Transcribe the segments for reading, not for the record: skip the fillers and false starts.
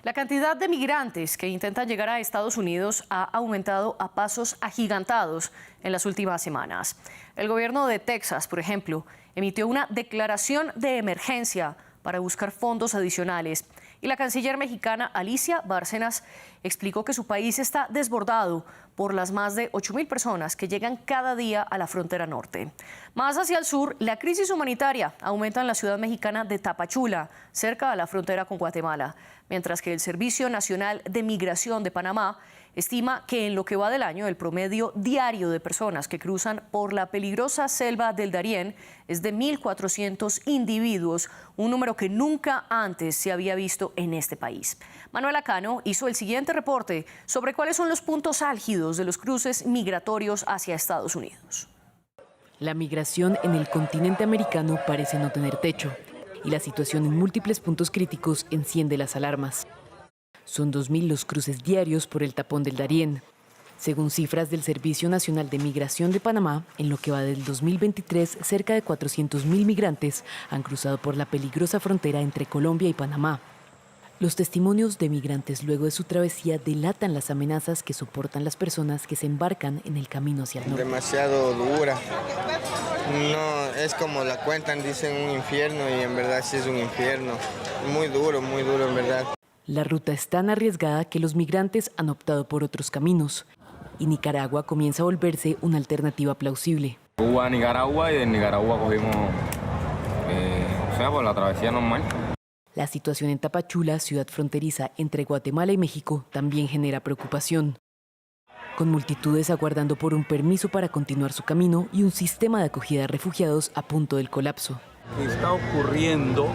La cantidad de migrantes que intentan llegar a Estados Unidos ha aumentado a pasos agigantados en las últimas semanas. El gobierno de Texas, por ejemplo, emitió una declaración de emergencia para buscar fondos adicionales. Y la canciller mexicana Alicia Bárcenas explicó que su país está desbordado por las más de 8.000 personas que llegan cada día a la frontera norte. Más hacia el sur, la crisis humanitaria aumenta en la ciudad mexicana de Tapachula, cerca de la frontera con Guatemala, mientras que el Servicio Nacional de Migración de Panamá estima que en lo que va del año el promedio diario de personas que cruzan por la peligrosa selva del Darién es de 1.400 individuos, un número que nunca antes se había visto en este país. Manuela Cano hizo el siguiente reporte sobre cuáles son los puntos álgidos de los cruces migratorios hacia Estados Unidos. La migración en el continente americano parece no tener techo y la situación en múltiples puntos críticos enciende las alarmas. Son 2.000 los cruces diarios por el tapón del Darién. Según cifras del Servicio Nacional de Migración de Panamá, en lo que va del 2023, cerca de 400.000 migrantes han cruzado por la peligrosa frontera entre Colombia y Panamá. Los testimonios de migrantes luego de su travesía delatan las amenazas que soportan las personas que se embarcan en el camino hacia el norte. Demasiado dura. No, es como la cuentan, dicen un infierno y en verdad sí es un infierno. Muy duro en verdad. La ruta es tan arriesgada que los migrantes han optado por otros caminos y Nicaragua comienza a volverse una alternativa plausible. Cuba a Nicaragua y de Nicaragua cogimos por la travesía normal. La situación en Tapachula, ciudad fronteriza entre Guatemala y México, también genera preocupación. Con multitudes aguardando por un permiso para continuar su camino y un sistema de acogida de refugiados a punto del colapso. Lo que está ocurriendo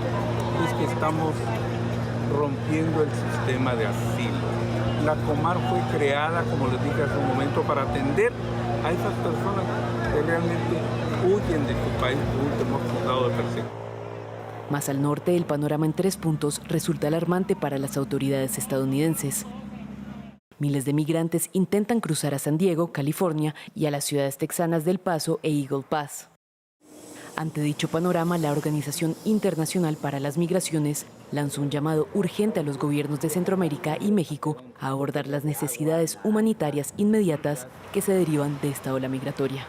es que estamos rompiendo el sistema de asilo. La Comar fue creada, como les dije hace un momento, para atender a esas personas que realmente huyen de su país por un temor fundado de persecución. Más al norte, el panorama en 3 puntos resulta alarmante para las autoridades estadounidenses. Miles de migrantes intentan cruzar a San Diego, California, y a las ciudades texanas de El Paso e Eagle Pass. Ante dicho panorama, la Organización Internacional para las Migraciones lanzó un llamado urgente a los gobiernos de Centroamérica y México a abordar las necesidades humanitarias inmediatas que se derivan de esta ola migratoria.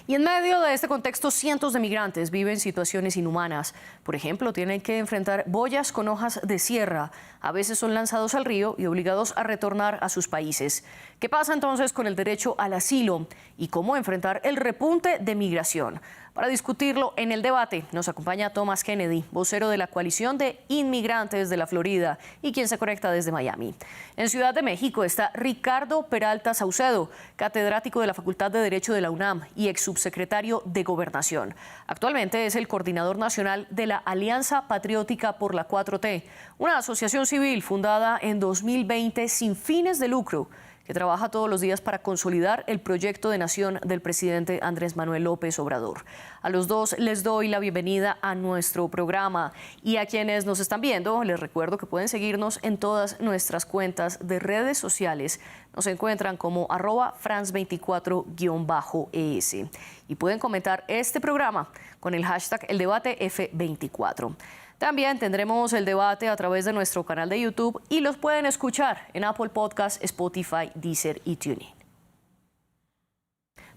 Y en medio de este contexto, cientos de migrantes viven situaciones inhumanas. Por ejemplo, tienen que enfrentar boyas con hojas de sierra. A veces son lanzados al río y obligados a retornar a sus países. ¿Qué pasa entonces con el derecho al asilo? ¿Y cómo enfrentar el repunte de migración? Para discutirlo en el debate nos acompaña Thomas Kennedy, vocero de la Coalición de Inmigrantes de la Florida y quien se conecta desde Miami. En Ciudad de México está Ricardo Peralta Saucedo, catedrático de la Facultad de Derecho de la UNAM y ex subsecretario de Gobernación. Actualmente es el coordinador nacional de la Alianza Patriótica por la 4T, una asociación civil fundada en 2020 sin fines de lucro, que trabaja todos los días para consolidar el proyecto de nación del presidente Andrés Manuel López Obrador. A los dos les doy la bienvenida a nuestro programa y a quienes nos están viendo les recuerdo que pueden seguirnos en todas nuestras cuentas de redes sociales. Nos encuentran como @France24-ES y pueden comentar este programa con el hashtag #ElDebateF24. También tendremos el debate a través de nuestro canal de YouTube y los pueden escuchar en Apple Podcasts, Spotify, Deezer y TuneIn.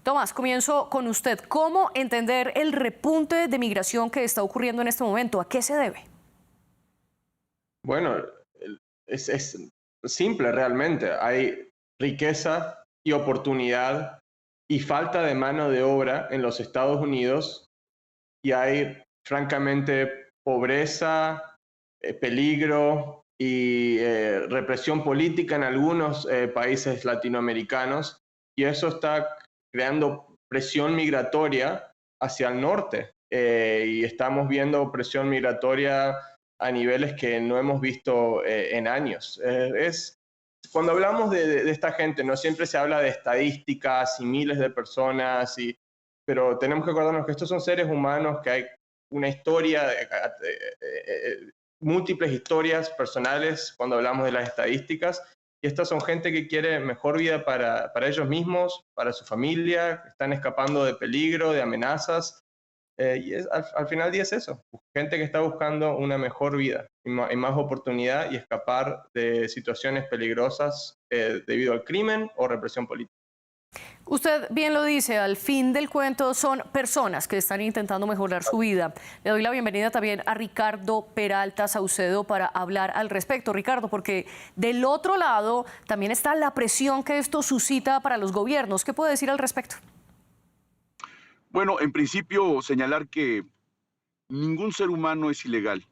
Tomás, comienzo con usted. ¿Cómo entender el repunte de migración que está ocurriendo en este momento? ¿A qué se debe? Bueno, es simple realmente. Hay riqueza y oportunidad y falta de mano de obra en los Estados Unidos y hay, francamente, pobreza, peligro y represión política en algunos países latinoamericanos y eso está creando presión migratoria hacia el norte y estamos viendo presión migratoria a niveles que no hemos visto en años. Cuando hablamos de esta gente, no siempre se habla de estadísticas y miles de personas, pero tenemos que acordarnos que estos son seres humanos, que hay una historia, múltiples historias personales cuando hablamos de las estadísticas, y estas son gente que quiere mejor vida para ellos mismos, para su familia, están escapando de peligro, de amenazas, Al final del día es eso, gente que está buscando una mejor vida y más oportunidad y escapar de situaciones peligrosas debido al crimen o represión política. Usted bien lo dice, al fin del cuento son personas que están intentando mejorar su vida. Le doy la bienvenida también a Ricardo Peralta Saucedo para hablar al respecto. Ricardo, porque del otro lado también está la presión que esto suscita para los gobiernos. ¿Qué puede decir al respecto? Bueno, en principio señalar que ningún ser humano es ilegal.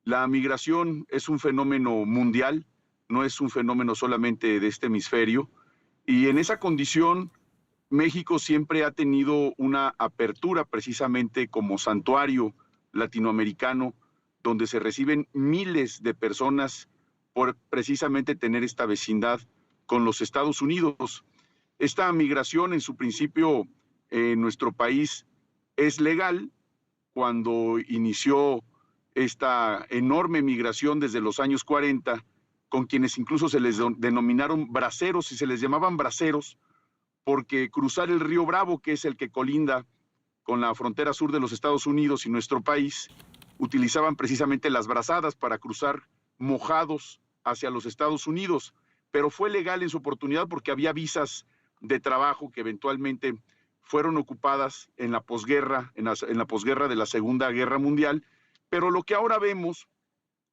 La migración es un fenómeno mundial, no es un fenómeno solamente de este hemisferio. Y en esa condición, México siempre ha tenido una apertura precisamente como santuario latinoamericano, donde se reciben miles de personas por precisamente tener esta vecindad con los Estados Unidos. Esta migración en su principio en nuestro país es legal. Cuando inició esta enorme migración desde los años 40, con quienes incluso se les denominaron braceros y se les llamaban braceros, porque cruzar el río Bravo, que es el que colinda con la frontera sur de los Estados Unidos y nuestro país, utilizaban precisamente las brazadas para cruzar mojados hacia los Estados Unidos, pero fue legal en su oportunidad porque había visas de trabajo que eventualmente fueron ocupadas en la posguerra, en la posguerra de la Segunda Guerra Mundial. Pero lo que ahora vemos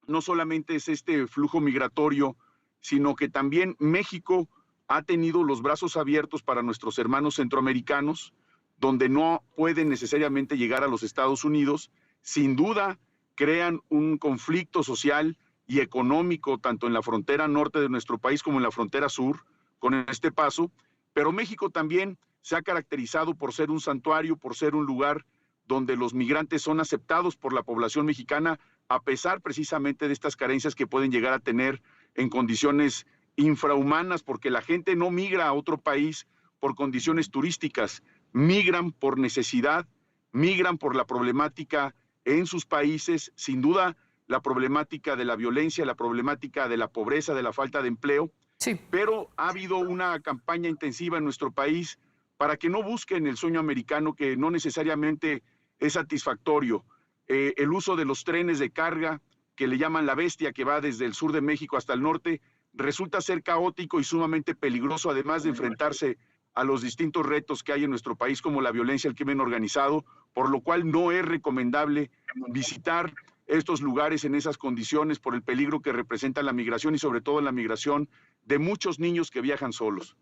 no solamente es este flujo migratorio, sino que también México ha tenido los brazos abiertos para nuestros hermanos centroamericanos, donde no pueden necesariamente llegar a los Estados Unidos. Sin duda crean un conflicto social y económico tanto en la frontera norte de nuestro país como en la frontera sur con este paso, pero México también se ha caracterizado por ser un santuario, por ser un lugar donde los migrantes son aceptados por la población mexicana, a pesar precisamente de estas carencias que pueden llegar a tener en condiciones infrahumanas, porque la gente no migra a otro país por condiciones turísticas, migran por necesidad, migran por la problemática en sus países, sin duda la problemática de la violencia, la problemática de la pobreza, de la falta de empleo, Sí. pero ha habido una campaña intensiva en nuestro país para que no busquen el sueño americano, que no necesariamente es satisfactorio. El uso de los trenes de carga, que le llaman la bestia, que va desde el sur de México hasta el norte, resulta ser caótico y sumamente peligroso, además de enfrentarse a los distintos retos que hay en nuestro país, como la violencia, el crimen organizado, por lo cual no es recomendable visitar estos lugares en esas condiciones por el peligro que representa la migración y sobre todo la migración de muchos niños que viajan solos.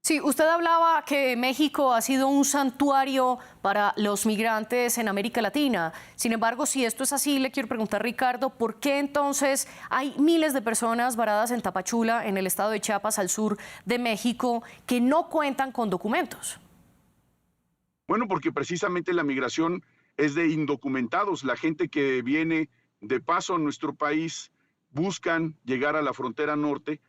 Sí, usted hablaba que México ha sido un santuario para los migrantes en América Latina. Sin embargo, si esto es así, le quiero preguntar, Ricardo, ¿por qué entonces hay miles de personas varadas en Tapachula, en el estado de Chiapas, al sur de México, que no cuentan con documentos? Bueno, porque precisamente la migración es de indocumentados. La gente que viene de paso a nuestro país buscan llegar a la frontera norte.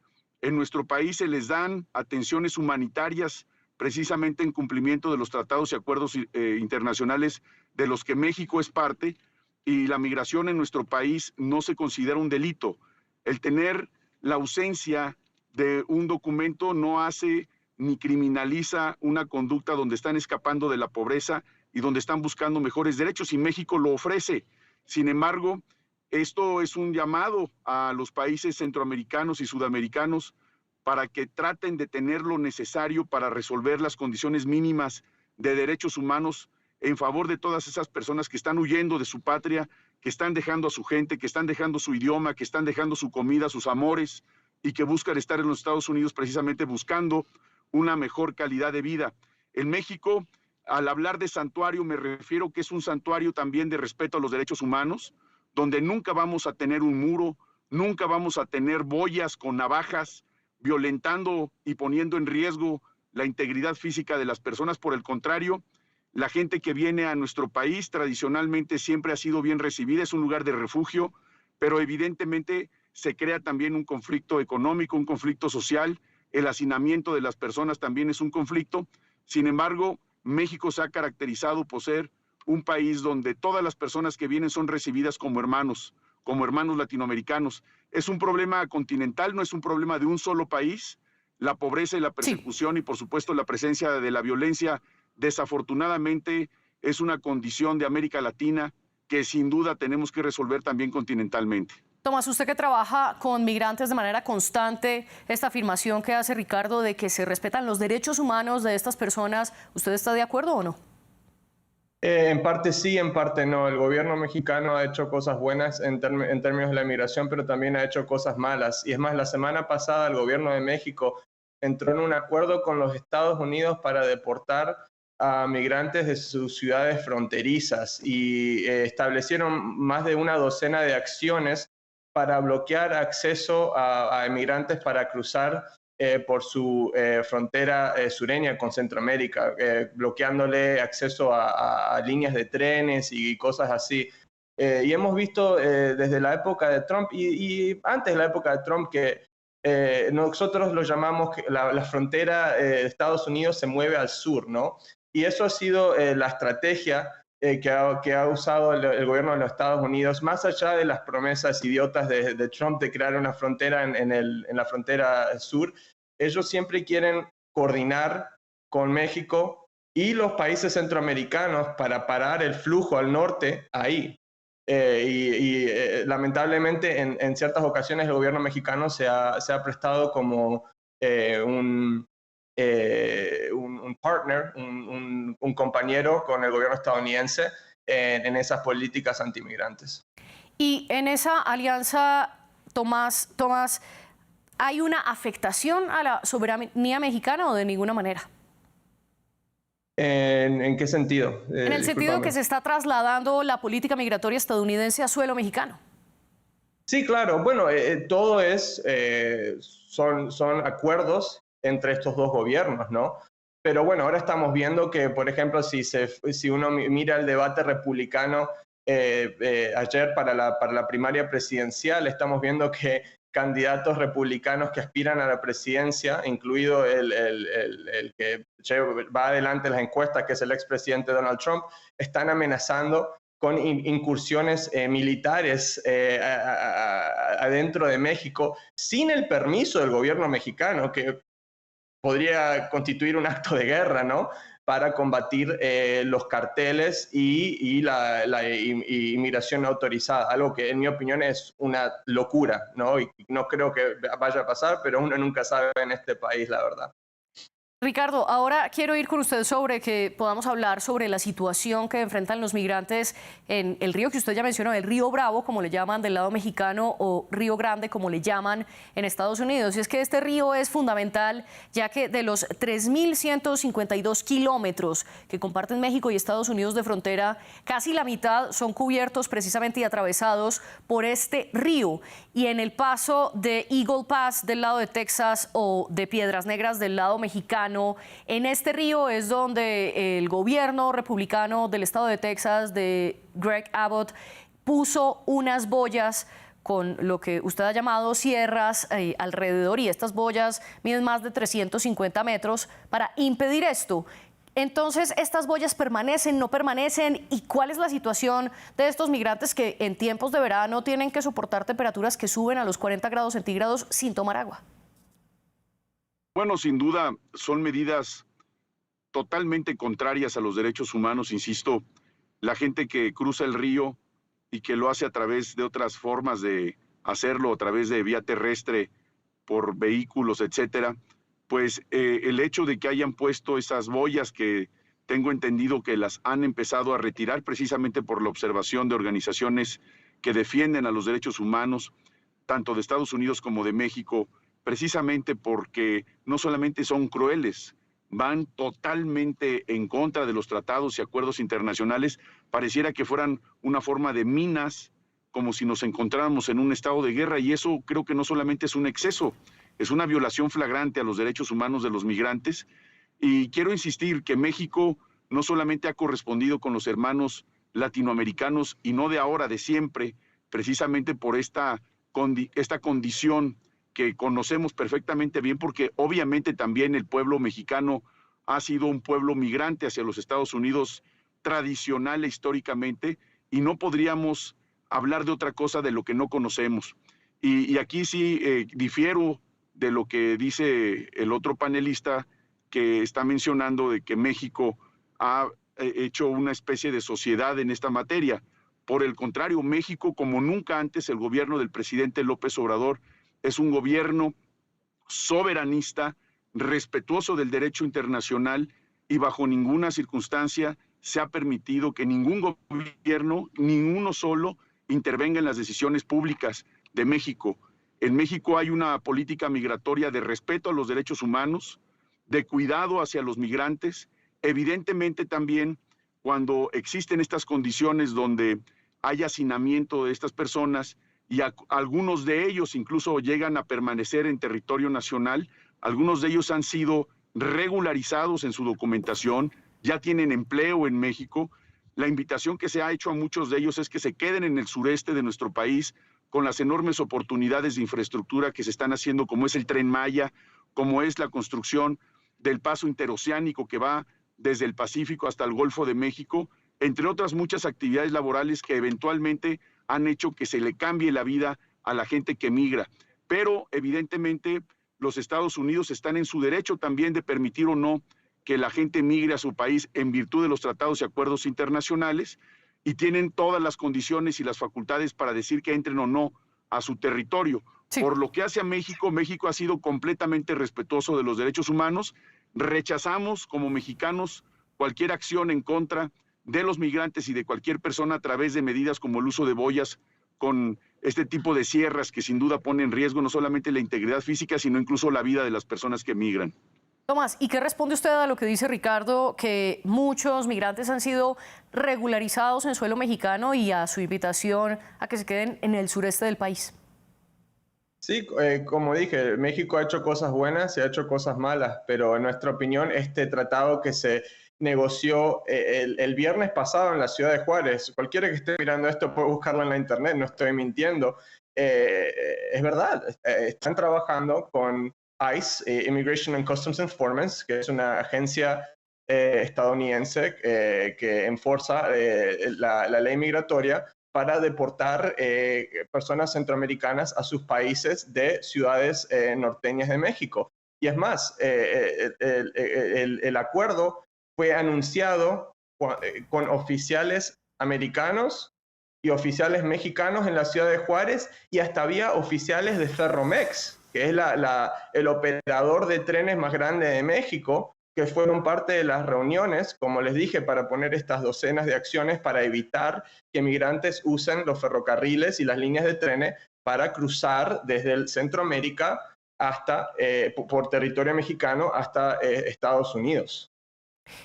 En nuestro país se les dan atenciones humanitarias precisamente en cumplimiento de los tratados y acuerdos internacionales de los que México es parte, y la migración en nuestro país no se considera un delito. El tener la ausencia de un documento no hace ni criminaliza una conducta donde están escapando de la pobreza y donde están buscando mejores derechos, y México lo ofrece. Sin embargo, esto es un llamado a los países centroamericanos y sudamericanos para que traten de tener lo necesario para resolver las condiciones mínimas de derechos humanos en favor de todas esas personas que están huyendo de su patria, que están dejando a su gente, que están dejando su idioma, que están dejando su comida, sus amores, y que buscan estar en los Estados Unidos precisamente buscando una mejor calidad de vida. En México, al hablar de santuario, me refiero que es un santuario también de respeto a los derechos humanos, donde nunca vamos a tener un muro, nunca vamos a tener boyas con navajas violentando y poniendo en riesgo la integridad física de las personas. Por el contrario, la gente que viene a nuestro país tradicionalmente siempre ha sido bien recibida, es un lugar de refugio, pero evidentemente se crea también un conflicto económico, un conflicto social, el hacinamiento de las personas también es un conflicto. Sin embargo, México se ha caracterizado por ser un país donde todas las personas que vienen son recibidas como hermanos latinoamericanos. Es un problema continental, no es un problema de un solo país. La pobreza y la persecución y por supuesto la presencia de la violencia desafortunadamente es una condición de América Latina que sin duda tenemos que resolver también continentalmente. Tomás, usted que trabaja con migrantes de manera constante, esta afirmación que hace Ricardo de que se respetan los derechos humanos de estas personas, ¿usted está de acuerdo o no? En parte sí, en parte no. El gobierno mexicano ha hecho cosas buenas en términos de la migración, pero también ha hecho cosas malas. Y es más, la semana pasada el gobierno de México entró en un acuerdo con los Estados Unidos para deportar a migrantes de sus ciudades fronterizas y establecieron más de una docena de acciones para bloquear acceso a inmigrantes para cruzar por su frontera sureña con Centroamérica, bloqueándole acceso a líneas de trenes y cosas así. Y hemos visto desde la época de Trump y antes de la época de Trump que nosotros lo llamamos que la frontera de Estados Unidos se mueve al sur, ¿no? Y eso ha sido la estrategia que ha usado el gobierno de los Estados Unidos, más allá de las promesas idiotas de Trump de crear una frontera en la frontera sur. Ellos siempre quieren coordinar con México y los países centroamericanos para parar el flujo al norte ahí. Lamentablemente en ciertas ocasiones el gobierno mexicano se ha prestado como un partner, un compañero con el gobierno estadounidense en esas políticas antimigrantes. Y en esa alianza, Tomás, ¿hay una afectación a la soberanía mexicana o de ninguna manera? ¿En qué sentido? En el sentido que se está trasladando la política migratoria estadounidense a suelo mexicano. Sí, claro. Bueno, todo son acuerdos entre estos dos gobiernos, ¿no? Pero bueno, ahora estamos viendo que, por ejemplo, si uno mira el debate republicano ayer para la primaria presidencial, estamos viendo que candidatos republicanos que aspiran a la presidencia, incluido el que va adelante en las encuestas, que es el expresidente Donald Trump, están amenazando con incursiones militares adentro de México sin el permiso del gobierno mexicano, que podría constituir un acto de guerra, ¿no?, para combatir los carteles y la inmigración autorizada, algo que en mi opinión es una locura, ¿no? Y no creo que vaya a pasar, pero uno nunca sabe en este país, la verdad. Ricardo, ahora quiero ir con usted sobre que podamos hablar sobre la situación que enfrentan los migrantes en el río que usted ya mencionó, el río Bravo, como le llaman del lado mexicano, o Río Grande, como le llaman en Estados Unidos. Y es que este río es fundamental, ya que de los 3.152 kilómetros que comparten México y Estados Unidos de frontera, casi la mitad son cubiertos precisamente y atravesados por este río. Y en el paso de Eagle Pass del lado de Texas o de Piedras Negras del lado mexicano, en este río es donde el gobierno republicano del estado de Texas, de Greg Abbott, puso unas boyas con lo que usted ha llamado sierras alrededor, y estas boyas miden más de 350 metros para impedir esto. Entonces, ¿estas boyas permanecen, no permanecen? ¿Y cuál es la situación de estos migrantes que en tiempos de verano tienen que soportar temperaturas que suben a los 40 grados centígrados sin tomar agua? Bueno, sin duda son medidas totalmente contrarias a los derechos humanos, insisto. La gente que cruza el río y que lo hace a través de otras formas de hacerlo, a través de vía terrestre, por vehículos, etcétera, pues el hecho de que hayan puesto esas boyas, que tengo entendido que las han empezado a retirar precisamente por la observación de organizaciones que defienden a los derechos humanos, tanto de Estados Unidos como de México, precisamente porque no solamente son crueles, van totalmente en contra de los tratados y acuerdos internacionales. Pareciera que fueran una forma de minas, como si nos encontráramos en un estado de guerra, y eso creo que no solamente es un exceso, es una violación flagrante a los derechos humanos de los migrantes. Y quiero insistir que México no solamente ha correspondido con los hermanos latinoamericanos, y no de ahora, de siempre, precisamente por esta condición que conocemos perfectamente bien, porque obviamente también el pueblo mexicano ha sido un pueblo migrante hacia los Estados Unidos tradicional e históricamente, y no podríamos hablar de otra cosa de lo que no conocemos. Y aquí sí difiero de lo que dice el otro panelista, que está mencionando de que México ha hecho una especie de sociedad en esta materia. Por el contrario, México, como nunca antes, el gobierno del presidente López Obrador es un gobierno soberanista, respetuoso del derecho internacional y bajo ninguna circunstancia se ha permitido que ningún gobierno, ni uno solo, intervenga en las decisiones públicas de México. En México hay una política migratoria de respeto a los derechos humanos, de cuidado hacia los migrantes. Evidentemente también cuando existen estas condiciones donde hay hacinamiento de estas personas y algunos de ellos incluso llegan a permanecer en territorio nacional, algunos de ellos han sido regularizados en su documentación, ya tienen empleo en México. La invitación que se ha hecho a muchos de ellos es que se queden en el sureste de nuestro país con las enormes oportunidades de infraestructura que se están haciendo, como es el Tren Maya, como es la construcción del paso interoceánico que va desde el Pacífico hasta el Golfo de México, entre otras muchas actividades laborales que eventualmente han hecho que se le cambie la vida a la gente que migra. Pero evidentemente los Estados Unidos están en su derecho también de permitir o no que la gente migre a su país en virtud de los tratados y acuerdos internacionales y tienen todas las condiciones y las facultades para decir que entren o no a su territorio. Sí. Por lo que hace a México, México ha sido completamente respetuoso de los derechos humanos. Rechazamos como mexicanos cualquier acción en contra de los migrantes y de cualquier persona a través de medidas como el uso de boyas con este tipo de sierras que sin duda ponen en riesgo no solamente la integridad física, sino incluso la vida de las personas que migran. Tomás, ¿y qué responde usted a lo que dice Ricardo, que muchos migrantes han sido regularizados en suelo mexicano y a su invitación a que se queden en el sureste del país? Sí, como dije, México ha hecho cosas buenas y ha hecho cosas malas, pero en nuestra opinión este tratado que se negoció el viernes pasado en la ciudad de Juárez, cualquiera que esté mirando esto puede buscarlo en la internet, no estoy mintiendo, es verdad, están trabajando con ICE, Immigration and Customs Enforcement, que es una agencia estadounidense que enforza la ley migratoria para deportar personas centroamericanas a sus países de ciudades norteñas de México. Y es más, el acuerdo fue anunciado con oficiales americanos y oficiales mexicanos en la ciudad de Juárez, y hasta había oficiales de Ferromex, que es el operador de trenes más grande de México, que fueron parte de las reuniones, como les dije, para poner estas docenas de acciones para evitar que migrantes usen los ferrocarriles y las líneas de trenes para cruzar desde el Centroamérica hasta, por territorio mexicano hasta Estados Unidos.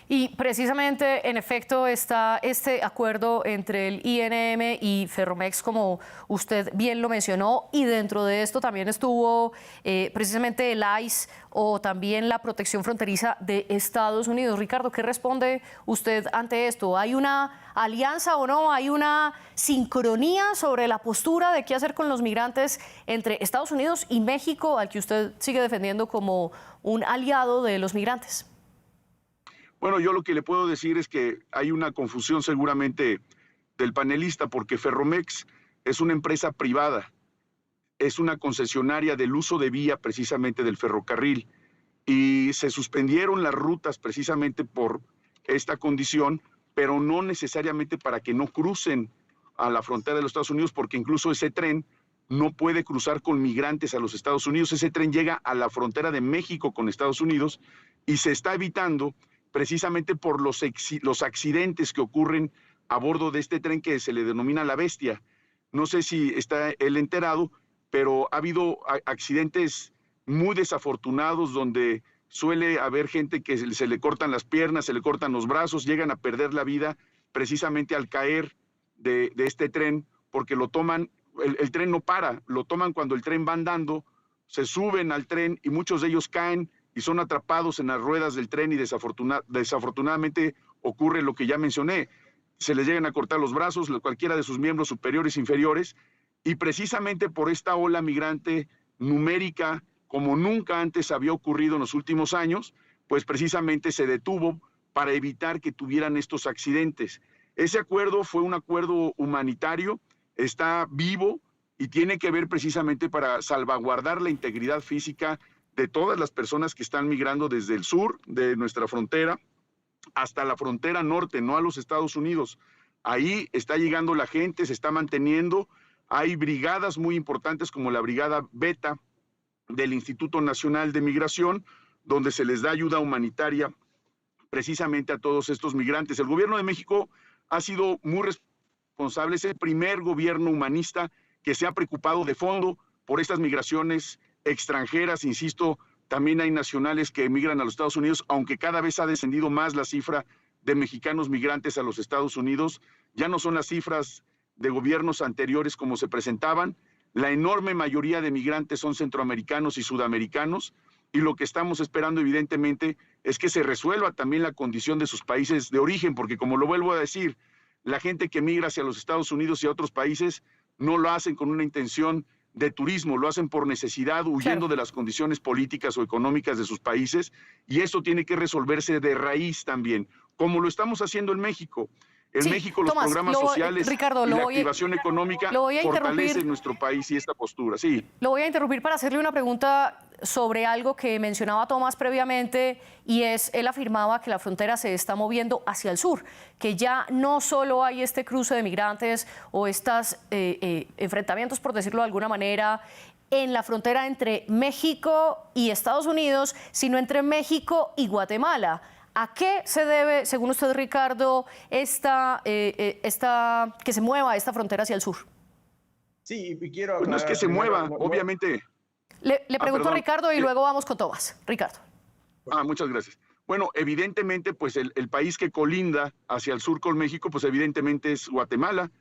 Y precisamente, en efecto, está este acuerdo entre el INM y Ferromex, como usted bien lo mencionó, y dentro de esto también estuvo precisamente el ICE o también la protección fronteriza de Estados Unidos. Ricardo, ¿qué responde usted ante esto? ¿Hay una alianza o no? ¿Hay una sincronía sobre la postura de qué hacer con los migrantes entre Estados Unidos y México, al que usted sigue defendiendo como un aliado de los migrantes? Bueno, yo lo que le puedo decir es que hay una confusión seguramente del panelista, porque Ferromex es una empresa privada, es una concesionaria del uso de vía precisamente del ferrocarril, y se suspendieron las rutas precisamente por esta condición, pero no necesariamente para que no crucen a la frontera de los Estados Unidos, porque incluso ese tren no puede cruzar con migrantes a los Estados Unidos. Ese tren llega a la frontera de México con Estados Unidos y se está evitando precisamente por los accidentes que ocurren a bordo de este tren que se le denomina La Bestia. No sé si está él enterado, pero ha habido accidentes muy desafortunados donde suele haber gente que se le cortan las piernas, se le cortan los brazos, llegan a perder la vida precisamente al caer de este tren, porque lo toman, el tren no para, lo toman cuando el tren va andando, se suben al tren y muchos de ellos caen y son atrapados en las ruedas del tren, y desafortunadamente ocurre lo que ya mencioné. Se les llegan a cortar los brazos, cualquiera de sus miembros superiores e inferiores, y precisamente por esta ola migrante numérica, como nunca antes había ocurrido en los últimos años, pues precisamente se detuvo para evitar que tuvieran estos accidentes. Ese acuerdo fue un acuerdo humanitario, está vivo y tiene que ver precisamente para salvaguardar la integridad física de todas las personas que están migrando desde el sur de nuestra frontera hasta la frontera norte, no a los Estados Unidos. Ahí está llegando la gente, se está manteniendo. Hay brigadas muy importantes como la Brigada Beta del Instituto Nacional de Migración, donde se les da ayuda humanitaria precisamente a todos estos migrantes. El gobierno de México ha sido muy responsable, es el primer gobierno humanista que se ha preocupado de fondo por estas migraciones extranjeras. Insisto, también hay nacionales que emigran a los Estados Unidos, aunque cada vez ha descendido más la cifra de mexicanos migrantes a los Estados Unidos. Ya no son las cifras de gobiernos anteriores como se presentaban. La enorme mayoría de migrantes son centroamericanos y sudamericanos, y lo que estamos esperando evidentemente es que se resuelva también la condición de sus países de origen, porque como lo vuelvo a decir, la gente que migra hacia los Estados Unidos y a otros países no lo hacen con una intención de turismo, lo hacen por necesidad, huyendo de las condiciones políticas o económicas de sus países, y eso tiene que resolverse de raíz también, como lo estamos haciendo en México. En México los programas sociales Ricardo, y la activación económica fortalecen nuestro país y esta postura. Sí. Lo voy a interrumpir para hacerle una pregunta sobre algo que mencionaba Tomás previamente, y él afirmaba que la frontera se está moviendo hacia el sur, que ya no solo hay este cruce de migrantes o estos enfrentamientos, por decirlo de alguna manera, en la frontera entre México y Estados Unidos, sino entre México y Guatemala. ¿A qué se debe, según usted, Ricardo, que se mueva esta frontera hacia el sur? Sí, y quiero... Pues no es que se mueva, obviamente. Le pregunto a Ricardo y luego vamos con Tomás. Ricardo. Muchas gracias. Bueno, evidentemente, pues el país que colinda hacia el sur con México, pues evidentemente es Guatemala.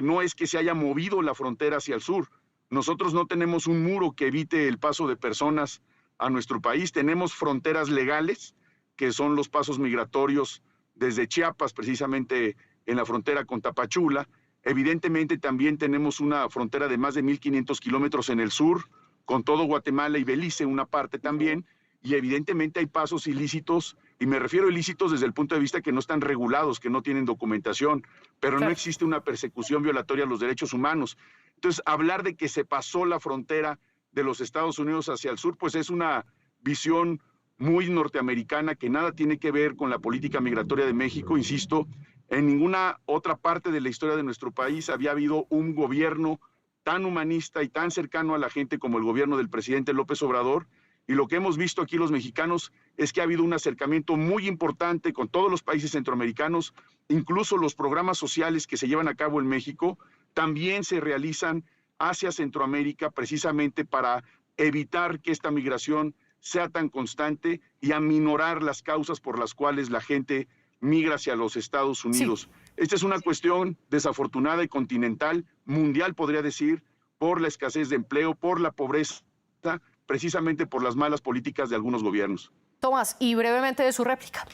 No es que se haya movido la frontera hacia el sur. Nosotros no tenemos un muro que evite el paso de personas a nuestro país. Tenemos fronteras legales, que son los pasos migratorios desde Chiapas, precisamente en la frontera con Tapachula. Evidentemente también tenemos una frontera de más de 1.500 kilómetros en el sur, con todo Guatemala y Belice, una parte también, y evidentemente hay pasos ilícitos, y me refiero a ilícitos desde el punto de vista que no están regulados, que no tienen documentación, pero no existe una persecución violatoria a los derechos humanos. Entonces, hablar de que se pasó la frontera de los Estados Unidos hacia el sur, pues es una visión muy norteamericana que nada tiene que ver con la política migratoria de México. Insisto, en ninguna otra parte de la historia de nuestro país había habido un gobierno tan humanista y tan cercano a la gente como el gobierno del presidente López Obrador, y lo que hemos visto aquí los mexicanos es que ha habido un acercamiento muy importante con todos los países centroamericanos. Incluso los programas sociales que se llevan a cabo en México también se realizan hacia Centroamérica, precisamente para evitar que esta migración sea tan constante y aminorar las causas por las cuales la gente migra hacia los Estados Unidos. Sí. Esta es una cuestión desafortunada y continental, mundial podría decir, por la escasez de empleo, por la pobreza, precisamente por las malas políticas de algunos gobiernos. Tomás, y brevemente de su réplica.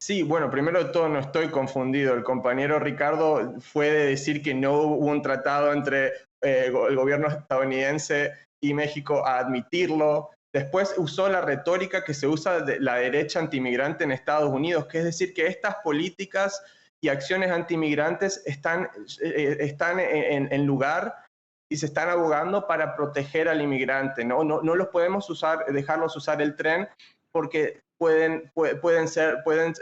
Sí, bueno, primero de todo no estoy confundido. El compañero Ricardo fue de decir que no hubo un tratado entre el gobierno estadounidense y México a admitirlo. Después usó la retórica que se usa de la derecha antimigrante en Estados Unidos, que es decir, que estas políticas y acciones antimigrantes están en lugar y se están abogando para proteger al inmigrante. No los podemos dejarlos usar el tren porque pueden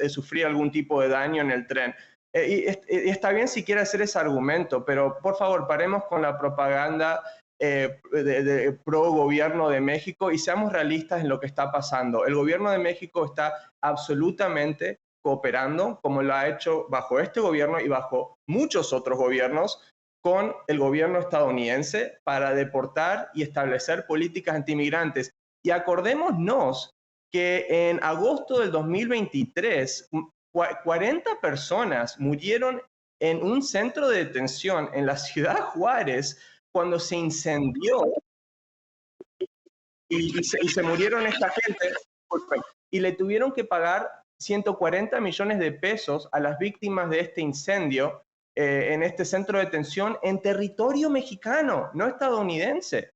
sufrir algún tipo de daño en el tren. Y está bien si quiere hacer ese argumento, pero por favor paremos con la propaganda de pro gobierno de México y seamos realistas en lo que está pasando. El gobierno de México está absolutamente cooperando, como lo ha hecho bajo este gobierno y bajo muchos otros gobiernos, con el gobierno estadounidense para deportar y establecer políticas antimigrantes. Y acordémonos que en agosto del 2023, 40 personas murieron en un centro de detención en la ciudad Juárez cuando se incendió y se murieron esta gente y le tuvieron que pagar 140 millones de pesos a las víctimas de este incendio en este centro de detención en territorio mexicano, no estadounidense.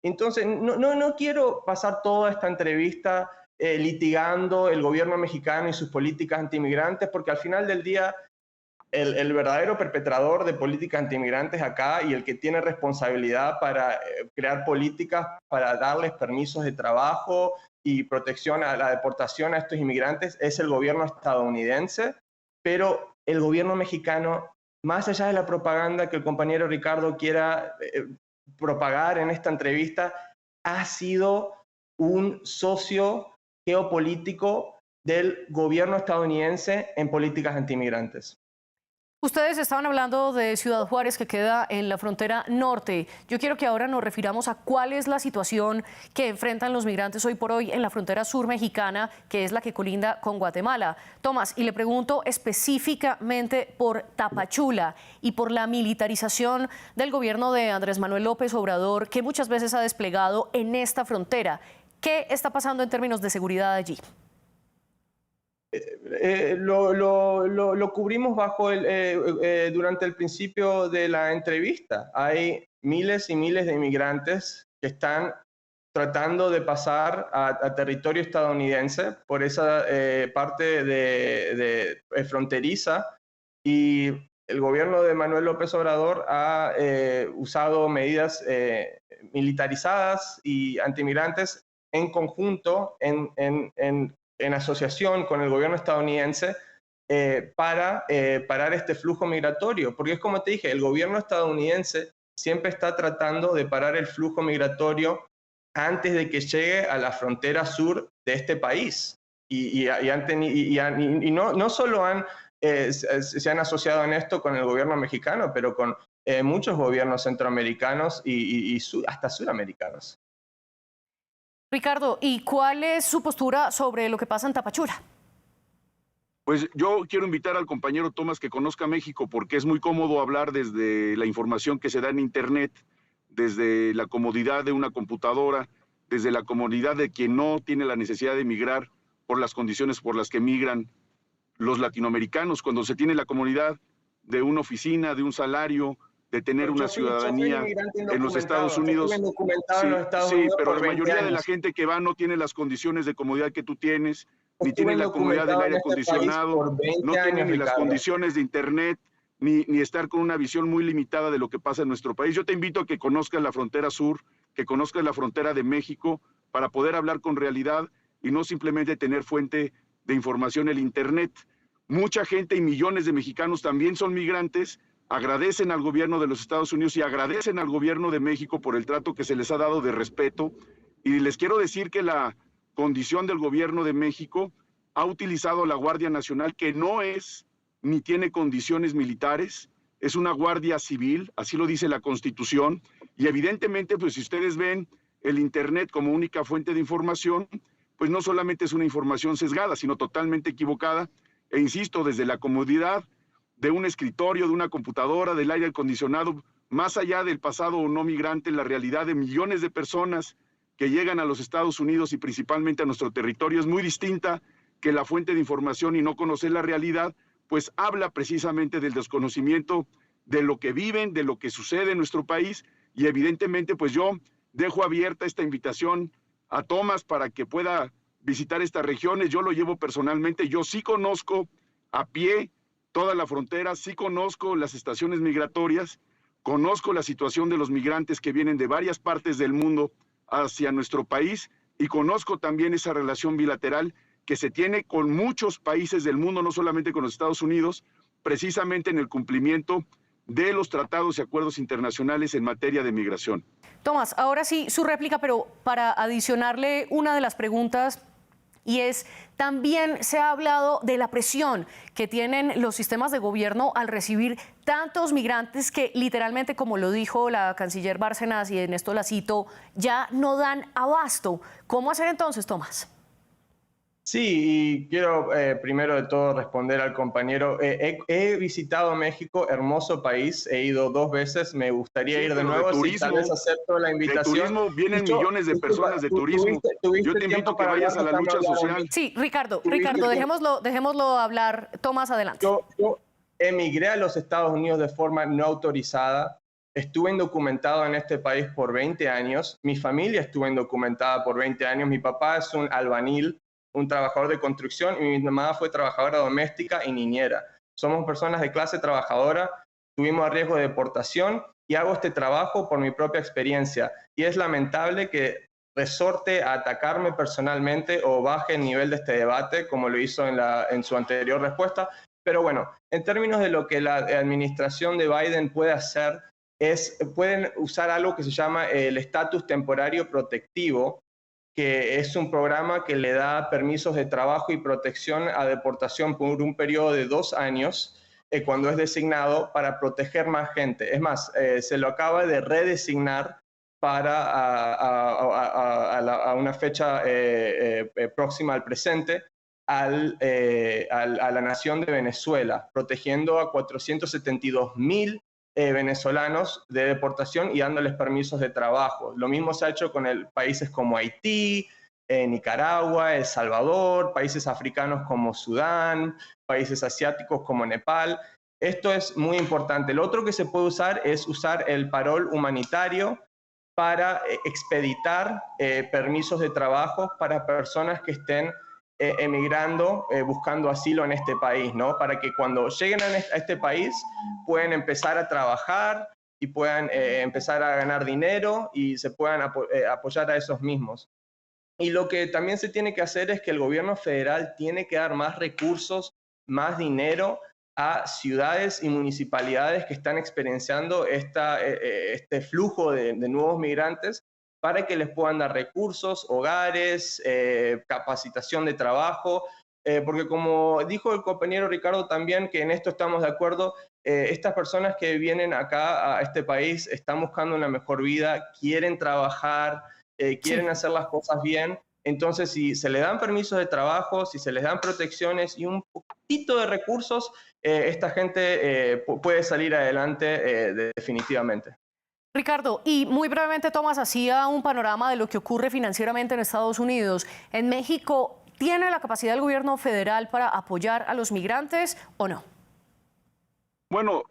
Entonces, no quiero pasar toda esta entrevista litigando el gobierno mexicano y sus políticas antimigrantes, porque al final del día el verdadero perpetrador de políticas antimigrantes acá y el que tiene responsabilidad para crear políticas para darles permisos de trabajo y protección a la deportación a estos inmigrantes es el gobierno estadounidense, pero el gobierno mexicano, más allá de la propaganda que el compañero Ricardo quiera propagar en esta entrevista, ha sido un socio geopolítico del gobierno estadounidense en políticas antiinmigrantes. Ustedes estaban hablando de Ciudad Juárez, que queda en la frontera norte. Yo quiero que ahora nos refiramos a cuál es la situación que enfrentan los migrantes hoy por hoy en la frontera sur mexicana, que es la que colinda con Guatemala. Tomás, y le pregunto específicamente por Tapachula y por la militarización del gobierno de Andrés Manuel López Obrador, que muchas veces ha desplegado en esta frontera. ¿Qué está pasando en términos de seguridad allí? Lo cubrimos durante el principio de la entrevista. Hay miles y miles de inmigrantes que están tratando de pasar a territorio estadounidense por esa parte fronteriza, y el gobierno de Manuel López Obrador ha usado medidas militarizadas y antimigrantes en conjunto, en asociación con el gobierno estadounidense, para parar este flujo migratorio. Porque es como te dije, el gobierno estadounidense siempre está tratando de parar el flujo migratorio antes de que llegue a la frontera sur de este país. Y no solo se han asociado en esto con el gobierno mexicano, pero con muchos gobiernos centroamericanos y hasta suramericanos. Ricardo, ¿y cuál es su postura sobre lo que pasa en Tapachula? Pues yo quiero invitar al compañero Tomás que conozca México, porque es muy cómodo hablar desde la información que se da en Internet, desde la comodidad de una computadora, desde la comodidad de quien no tiene la necesidad de emigrar por las condiciones por las que emigran los latinoamericanos, cuando se tiene la comodidad de una oficina, de un salario, de tener una ciudadanía en los Estados Unidos. Sí, pero la mayoría de la gente que va no tiene las condiciones de comodidad que tú tienes, ni tiene la comodidad del aire acondicionado, no tiene ni las condiciones de Internet, ni estar con una visión muy limitada de lo que pasa en nuestro país. Yo te invito a que conozcas la frontera sur, que conozcas la frontera de México, para poder hablar con realidad y no simplemente tener fuente de información el Internet. Mucha gente y millones de mexicanos también son migrantes, agradecen al gobierno de los Estados Unidos y agradecen al gobierno de México por el trato que se les ha dado de respeto. Y les quiero decir que la condición del gobierno de México ha utilizado la Guardia Nacional, que no es ni tiene condiciones militares, es una guardia civil, así lo dice la Constitución, y evidentemente, pues si ustedes ven el Internet como única fuente de información, pues no solamente es una información sesgada, sino totalmente equivocada, e insisto, desde la comodidad de un escritorio, de una computadora, del aire acondicionado, más allá del pasado o no migrante, la realidad de millones de personas que llegan a los Estados Unidos y principalmente a nuestro territorio es muy distinta que la fuente de información, y no conocer la realidad, pues habla precisamente del desconocimiento de lo que viven, de lo que sucede en nuestro país, y evidentemente pues yo dejo abierta esta invitación a Tomás para que pueda visitar estas regiones. Yo lo llevo personalmente, yo sí conozco a pie toda la frontera, sí conozco las estaciones migratorias, conozco la situación de los migrantes que vienen de varias partes del mundo hacia nuestro país, y conozco también esa relación bilateral que se tiene con muchos países del mundo, no solamente con los Estados Unidos, precisamente en el cumplimiento de los tratados y acuerdos internacionales en materia de migración. Tomás, ahora sí su réplica, pero para adicionarle una de las preguntas, y es, también se ha hablado de la presión que tienen los sistemas de gobierno al recibir tantos migrantes que literalmente, como lo dijo la canciller Bárcenas, y en esto la cito, ya no dan abasto. ¿Cómo hacer entonces, Tomás? Sí, y quiero primero de todo responder al compañero. He visitado México, hermoso país, he ido 2 veces, me gustaría ir de nuevo, si tal vez acepto la invitación. De turismo vienen millones de personas de turismo. Yo te invito a que vayas a la lucha social. Sí, Ricardo, dejémoslo hablar. Tomás, adelante. Yo emigré a los Estados Unidos de forma no autorizada. Estuve indocumentado en este país por 20 años. Mi familia estuvo indocumentada por 20 años. Mi papá es un albañil, un trabajador de construcción, y mi mamá fue trabajadora doméstica y niñera. Somos personas de clase trabajadora, tuvimos riesgo de deportación, y hago este trabajo por mi propia experiencia. Y es lamentable que resorte a atacarme personalmente o baje el nivel de este debate, como lo hizo en su anterior respuesta. Pero bueno, en términos de lo que la administración de Biden puede hacer, pueden usar algo que se llama el estatus temporario protectivo, que es un programa que le da permisos de trabajo y protección a deportación por un periodo de 2 años, cuando es designado, para proteger más gente. Es más, se lo acaba de redesignar para a una fecha próxima al presente, a la nación de Venezuela, protegiendo a 472.000 venezolanos de deportación y dándoles permisos de trabajo. Lo mismo se ha hecho con países como Haití, Nicaragua, El Salvador, países africanos como Sudán, países asiáticos como Nepal. Esto es muy importante. Lo otro que se puede usar es usar el parol humanitario para expeditar permisos de trabajo para personas que estén emigrando, buscando asilo en este país, ¿no? Para que cuando lleguen a este país puedan empezar a trabajar y puedan empezar a ganar dinero y se puedan apoyar a esos mismos. Y lo que también se tiene que hacer es que el gobierno federal tiene que dar más recursos, más dinero a ciudades y municipalidades que están experienciando este flujo de nuevos migrantes, para que les puedan dar recursos, hogares, capacitación de trabajo, porque como dijo el compañero Ricardo también, que en esto estamos de acuerdo, estas personas que vienen acá a este país están buscando una mejor vida, quieren trabajar, quieren hacer las cosas bien. Entonces, si se les dan permisos de trabajo, si se les dan protecciones y un poquito de recursos, esta gente puede salir adelante definitivamente. Ricardo, y muy brevemente, Tomás, hacía un panorama de lo que ocurre financieramente en Estados Unidos. ¿En México tiene la capacidad el gobierno federal para apoyar a los migrantes o no? Bueno,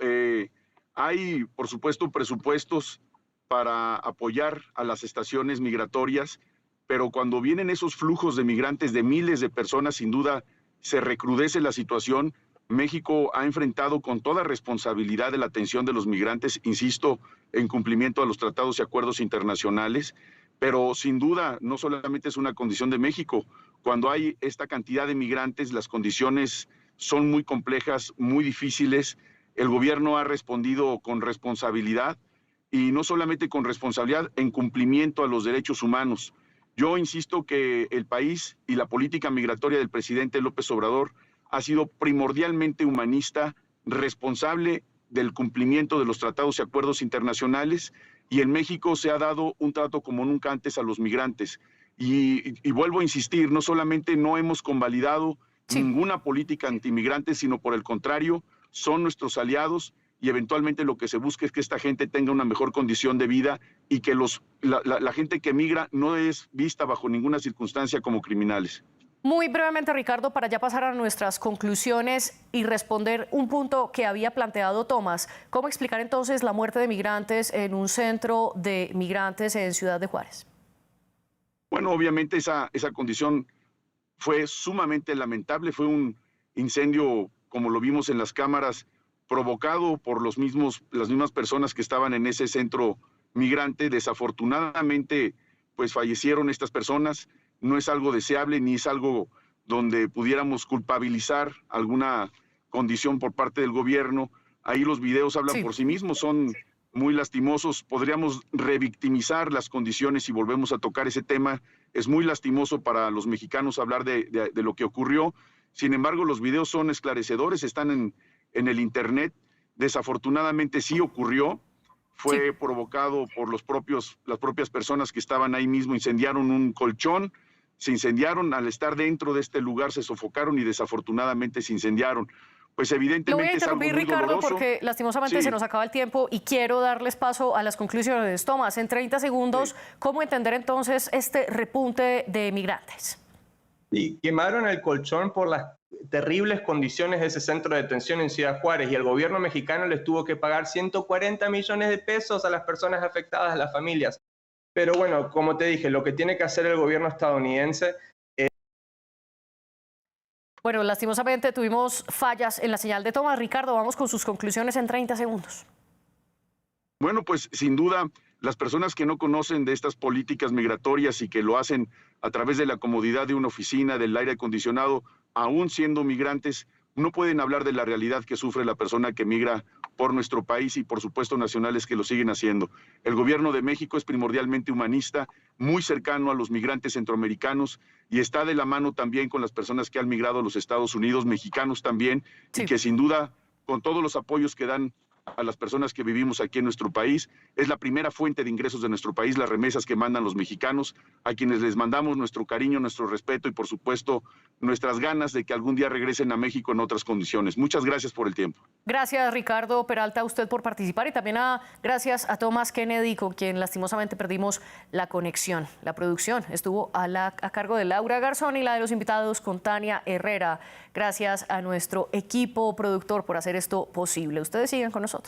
hay, por supuesto, presupuestos para apoyar a las estaciones migratorias, pero cuando vienen esos flujos de migrantes de miles de personas, sin duda se recrudece la situación. México ha enfrentado con toda responsabilidad de la atención de los migrantes, insisto, en cumplimiento a los tratados y acuerdos internacionales, pero sin duda no solamente es una condición de México. Cuando hay esta cantidad de migrantes, las condiciones son muy complejas, muy difíciles. El gobierno ha respondido con responsabilidad y no solamente con responsabilidad, en cumplimiento a los derechos humanos. Yo insisto que el país y la política migratoria del presidente López Obrador ha sido primordialmente humanista, responsable del cumplimiento de los tratados y acuerdos internacionales, y en México se ha dado un trato como nunca antes a los migrantes. Y vuelvo a insistir, no solamente no hemos convalidado ninguna política antimigrante, sino por el contrario, son nuestros aliados, y eventualmente lo que se busca es que esta gente tenga una mejor condición de vida y que la gente que migra no es vista bajo ninguna circunstancia como criminales. Muy brevemente, Ricardo, para ya pasar a nuestras conclusiones y responder un punto que había planteado Tomás. ¿Cómo explicar entonces la muerte de migrantes en un centro de migrantes en Ciudad de Juárez? Bueno, obviamente esa condición fue sumamente lamentable. Fue un incendio, como lo vimos en las cámaras, provocado por las mismas personas que estaban en ese centro migrante. Desafortunadamente, pues fallecieron estas personas. No es algo deseable ni es algo donde pudiéramos culpabilizar alguna condición por parte del gobierno. Ahí los videos hablan por sí mismos, son muy lastimosos. Podríamos revictimizar las condiciones si volvemos a tocar ese tema. Es muy lastimoso para los mexicanos hablar de lo que ocurrió. Sin embargo, los videos son esclarecedores, están en el internet. Desafortunadamente sí ocurrió. Fue provocado por las propias personas que estaban ahí mismo. Incendiaron un colchón, se incendiaron, al estar dentro de este lugar se sofocaron y desafortunadamente se incendiaron. Pues evidentemente lo voy a interrumpir, es algo muy Ricardo, doloroso. porque lastimosamente se nos acaba el tiempo y quiero darles paso a las conclusiones. Tomás, en 30 segundos, ¿cómo entender entonces este repunte de migrantes? Y quemaron el colchón por las terribles condiciones de ese centro de detención en Ciudad Juárez, y el gobierno mexicano les tuvo que pagar 140 millones de pesos a las personas afectadas, a las familias. Pero bueno, como te dije, lo que tiene que hacer el gobierno estadounidense es... Bueno, lastimosamente tuvimos fallas en la señal de Tomás. Ricardo, vamos con sus conclusiones en 30 segundos. Bueno, pues sin duda Las personas que no conocen de estas políticas migratorias y que lo hacen a través de la comodidad de una oficina, del aire acondicionado, aún siendo migrantes, no pueden hablar de la realidad que sufre la persona que migra por nuestro país y, por supuesto, nacionales que lo siguen haciendo. El gobierno de México es primordialmente humanista, muy cercano a los migrantes centroamericanos y está de la mano también con las personas que han migrado a los Estados Unidos, mexicanos también, Sí. y que sin duda, con todos los apoyos que dan a las personas que vivimos aquí en nuestro país, es la primera fuente de ingresos de nuestro país, las remesas que mandan los mexicanos, a quienes les mandamos nuestro cariño, nuestro respeto y, por supuesto, nuestras ganas de que algún día regresen a México en otras condiciones. Muchas gracias por el tiempo. Gracias, Ricardo Peralta, a usted por participar y también gracias a Thomas Kennedy, con quien lastimosamente perdimos la conexión. La producción estuvo a cargo de Laura Garzón y la de los invitados con Tania Herrera. Gracias a nuestro equipo productor por hacer esto posible. Ustedes siguen con nosotros.